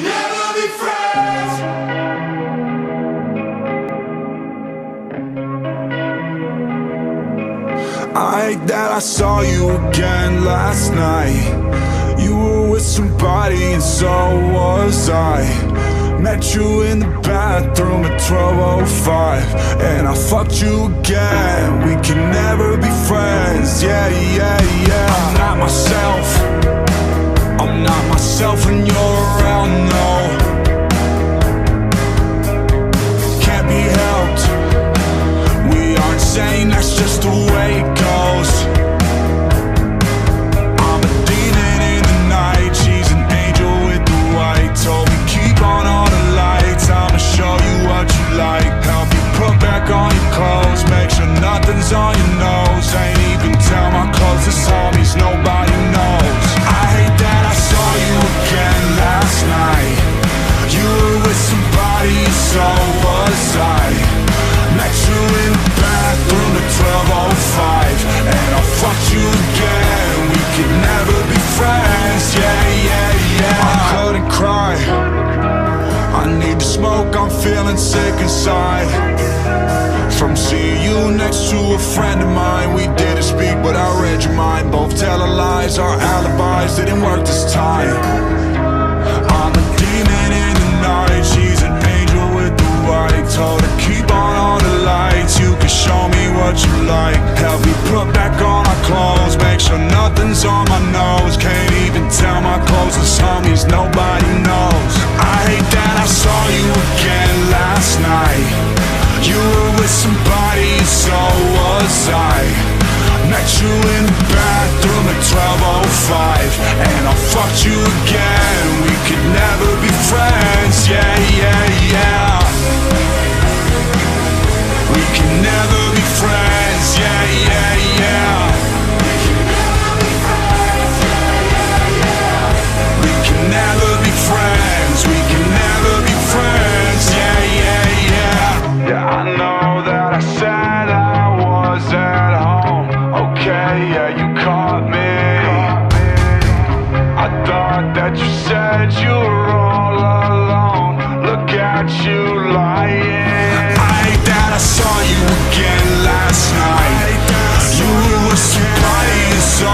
can never be friends. I hate that I saw you again last night. You were with somebody and so was I. Met you in the bathroom at 12:05, and I fucked you again. We can never be friends, yeah, yeah, yeah. I'm not myself, I'm not myself when you're around, no. Can't be helped, we aren't saying that's just the way it goes. I'm a demon in the night, she's an angel with the white. Told me keep on all the lights, I'ma show you what you like. Help you put back on your clothes, make sure nothing's on your nose. Ain't even tell my closest homies, nobody knows. I hate that I saw you again last night. You were with somebody, so was I. Met you in the bathroom at 12:05, and I fucked you again. We could never be friends, yeah, yeah, yeah. I couldn't cry, I need to smoke, I'm feeling sick inside. From seeing you next to a friend of mine, we didn't speak, but I read your mind. Both telling lies, our alibis didn't work this time. I'm a demon in the night, she's an angel with the white. Told her keep on all the lights, you can show me what you like. Help me put back on our clothes, make sure nothing's on my nose. Can't even tell my closest homies, nobody knows. I hate that I saw you again last night. You were with somebody, so was I. Met you in the bathroom at 12:05, and I fucked you again. We could never be friends, yeah, yeah, yeah. We can never be friends, yeah, yeah, yeah. We can never be friends, yeah, yeah, yeah. We can never be friends, we can never be friends, yeah, yeah, yeah. Yeah, I know that I said I was at home. Okay, yeah, you caught me. I thought that you said you were all alone. Look at you lying. I hate that I saw you again last night. You were with somebody, so